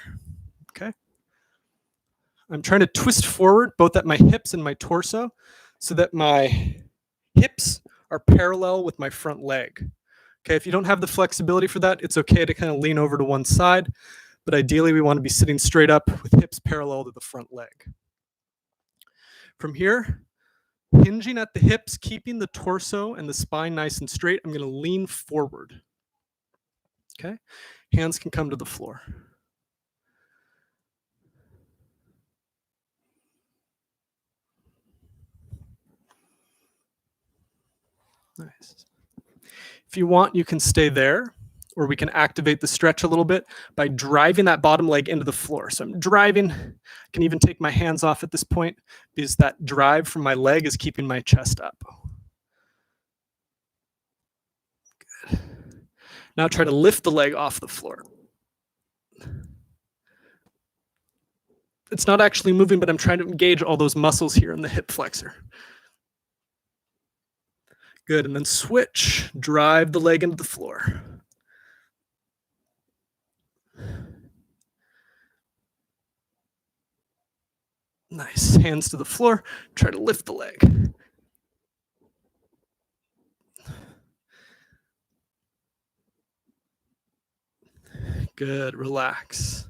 Okay. I'm trying to twist forward both at my hips and my torso so that my hips are parallel with my front leg. Okay, if you don't have the flexibility for that, it's okay to kind of lean over to one side, but ideally we want to be sitting straight up with hips parallel to the front leg. From here, hinging at the hips, keeping the torso and the spine nice and straight, I'm going to lean forward. Okay, hands can come to the floor. Nice. If you want, you can stay there, or we can activate the stretch a little bit by driving that bottom leg into the floor. So I'm driving. I can even take my hands off at this point because that drive from my leg is keeping my chest up. Good. Now try to lift the leg off the floor. It's not actually moving, but I'm trying to engage all those muscles here in the hip flexor. Good, and then switch. Drive the leg into the floor. Nice, hands to the floor. Try to lift the leg. Good, relax.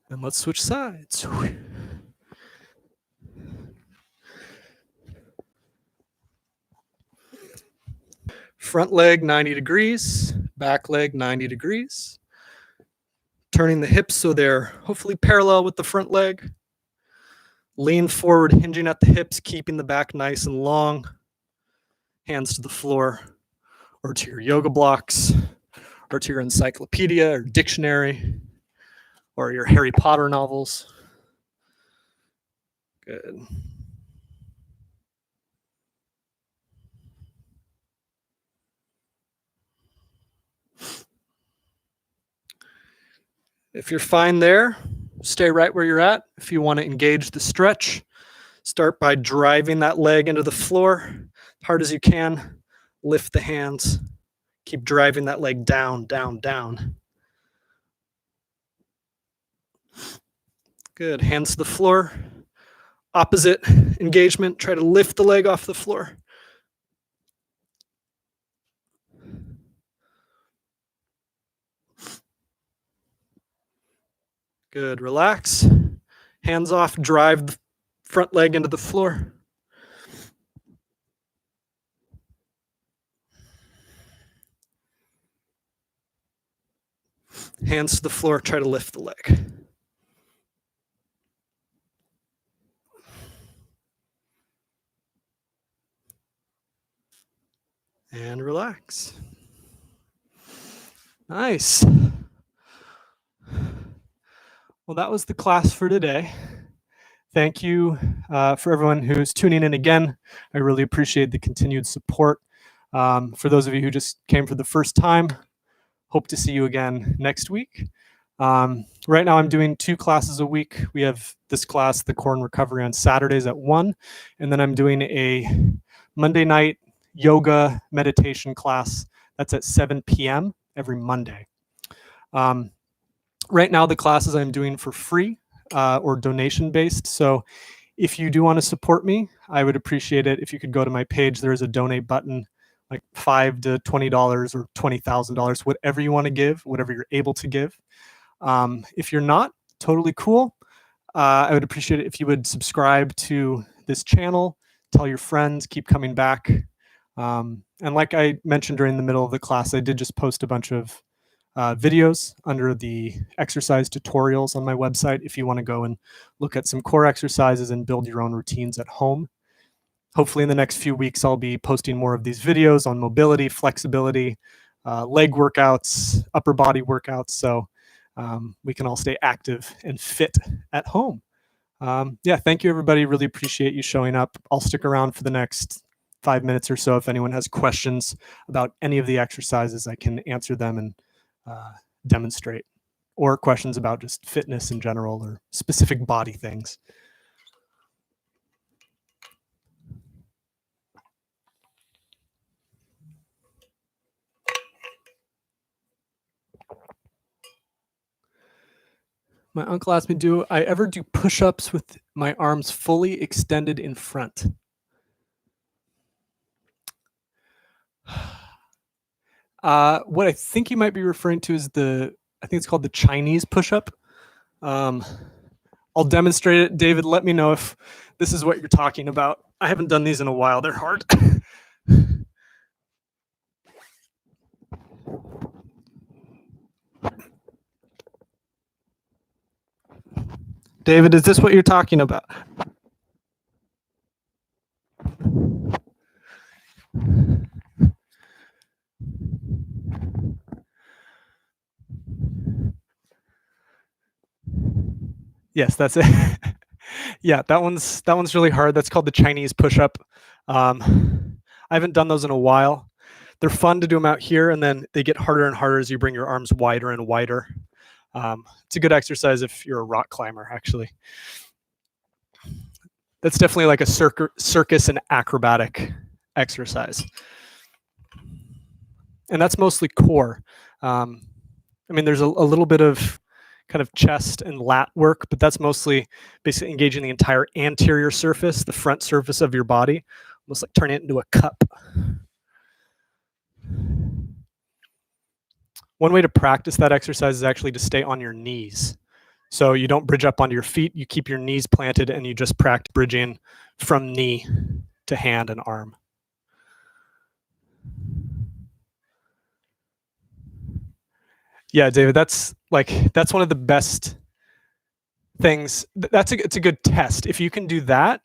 And let's switch sides. Front leg 90 degrees, back leg 90 degrees. Turning the hips so they're hopefully parallel with the front leg. Lean forward, hinging at the hips, keeping the back nice and long. Hands to the floor or to your yoga blocks or to your encyclopedia or dictionary or your Harry Potter novels. Good. If you're fine there, stay right where you're at. If you want to engage the stretch, start by driving that leg into the floor as hard as you can. Lift the hands. Keep driving that leg down, down, down. Good. Hands to the floor. Opposite engagement. Try to lift the leg off the floor. Good. Relax. Hands off. Drive the front leg into the floor. Hands to the floor. Try to lift the leg. And relax. Nice. Well, that was the class for today. Thank you for everyone who's tuning in again. I really appreciate the continued support. For those of you who just came for the first time, hope to see you again next week. Right now I'm doing 2 classes a week. We have this class, the Core and Recovery, on Saturdays at 1, and then I'm doing a Monday night yoga meditation class that's at 7 p.m. every Monday. Right now the classes I'm doing for free or donation based. So If you do want to support me, I would appreciate it if you could go to my page. There's a donate button, like $5 to $20 or $20,000, whatever you want to give, whatever you're able to give. If you're not, totally cool. I would appreciate it if you would subscribe to this channel, tell your friends, keep coming back. And like I mentioned during the middle of the class, I did just post a bunch of videos under the exercise tutorials on my website if you want to go and look at some core exercises and build your own routines at home. Hopefully in the next few weeks, I'll be posting more of these videos on mobility, flexibility, leg workouts, upper body workouts, so we can all stay active and fit at home. Yeah, thank you, everybody. Really appreciate you showing up. I'll stick around for the next 5 minutes or so. If anyone has questions about any of the exercises, I can answer them and demonstrate, or questions about just fitness in general or specific body things. My uncle asked me, do I ever do push-ups with my arms fully extended in front? What I think you might be referring to is I think it's called the Chinese push-up. I'll demonstrate it. David, let me know if this is what you're talking about. I haven't done these in a while. They're hard. David, is this what you're talking about? Yes, that's it. Yeah, that one's really hard. That's called the Chinese push-up. I haven't done those in a while. They're fun to do them out here, and then they get harder and harder as you bring your arms wider and wider. It's a good exercise if you're a rock climber, actually. That's definitely like a circus and acrobatic exercise. And that's mostly core. I mean, there's a little bit of kind of chest and lat work, but that's mostly basically engaging the entire anterior surface, the front surface of your body, almost like turning it into a cup. One way to practice that exercise is actually to stay on your knees. So you don't bridge up onto your feet, you keep your knees planted, and you just practice bridging from knee to hand and arm. Yeah, David, that's one of the best things. It's a good test. If you can do that,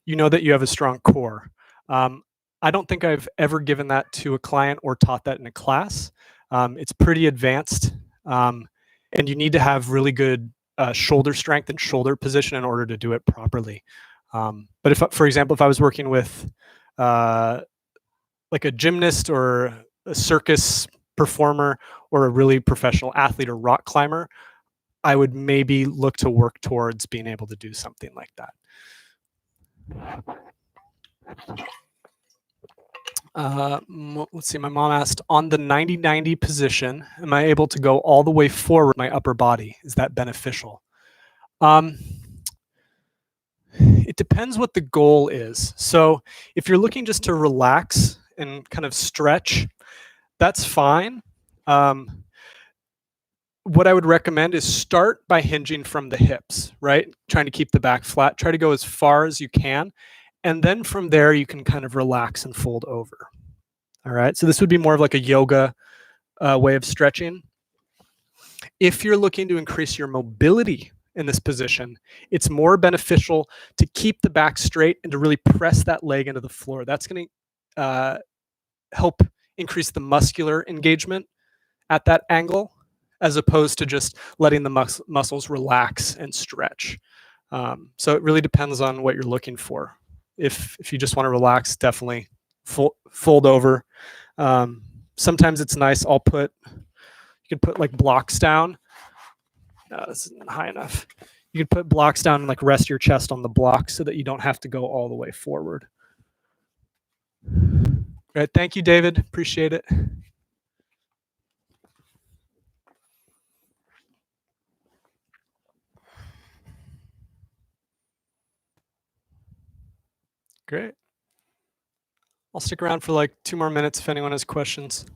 you know that you have a strong core. I don't think I've ever given that to a client or taught that in a class. It's pretty advanced, and you need to have really good shoulder strength and shoulder position in order to do it properly. But if, for example, if I was working with like a gymnast or a circus performer or a really professional athlete or rock climber, I would maybe look to work towards being able to do something like that. Let's see, my mom asked, on the 90-90 position, am I able to go all the way forward with my upper body? Is that beneficial? It depends what the goal is. So if you're looking just to relax and kind of stretch, that's fine. What I would recommend is start by hinging from the hips, right? Trying to keep the back flat. Try to go as far as you can. And then from there, you can kind of relax and fold over. All right. So this would be more of like a yoga way of stretching. If you're looking to increase your mobility in this position, it's more beneficial to keep the back straight and to really press that leg into the floor. That's going to help increase the muscular engagement at that angle, as opposed to just letting the muscles relax and stretch. So it really depends on what you're looking for. If you just want to relax, definitely fold over. Sometimes it's nice. You can put like blocks down. No, this isn't high enough. You can put blocks down and like rest your chest on the block so that you don't have to go all the way forward. All right, thank you, David. Appreciate it. Great. I'll stick around for like 2 more minutes if anyone has questions.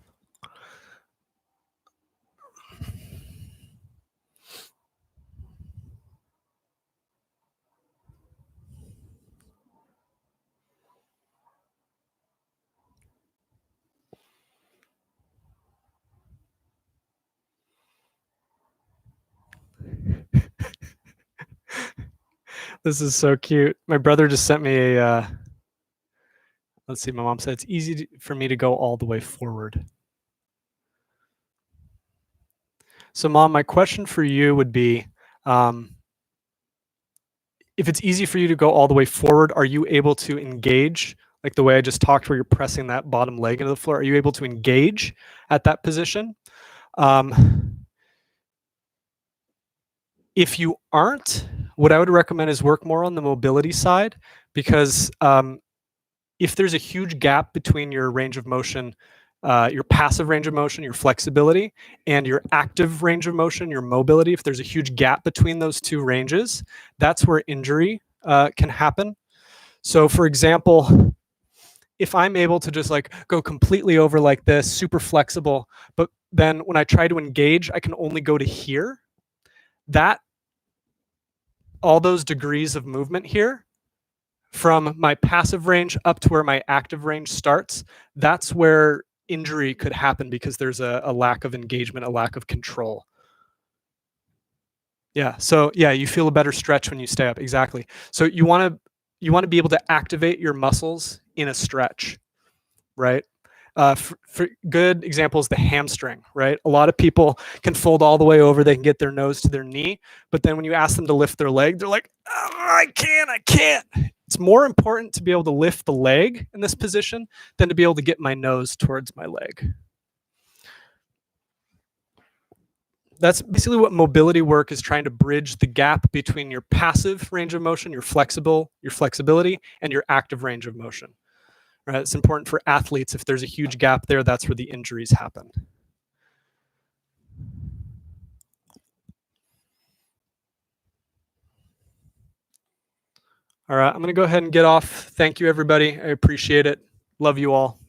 This is so cute. My brother just sent me a, let's see, my mom said it's easy for me to go all the way forward. So Mom, my question for you would be, if it's easy for you to go all the way forward, are you able to engage like the way I just talked where you're pressing that bottom leg into the floor? Are you able to engage at that position? If you aren't, what I would recommend is work more on the mobility side, because if there's a huge gap between your range of motion, your passive range of motion, your flexibility, and your active range of motion, your mobility, if there's a huge gap between those two ranges, that's where injury can happen. So for example, if I'm able to just like go completely over like this, super flexible, but then when I try to engage, I can only go to here, that all those degrees of movement here from my passive range up to where my active range starts, that's where injury could happen because there's a lack of engagement, a lack of control. Yeah. So yeah, you feel a better stretch when you stay up. Exactly. So you want to be able to activate your muscles in a stretch, right? For good example is the hamstring, right? A lot of people can fold all the way over, they can get their nose to their knee, but then when you ask them to lift their leg, they're like, oh, I can't. It's more important to be able to lift the leg in this position than to be able to get my nose towards my leg. That's basically what mobility work is trying to bridge the gap between your passive range of motion, your flexibility, and your active range of motion. Right? It's important for athletes. If there's a huge gap there, that's where the injuries happen. All right, I'm going to go ahead and get off. Thank you, everybody. I appreciate it. Love you all.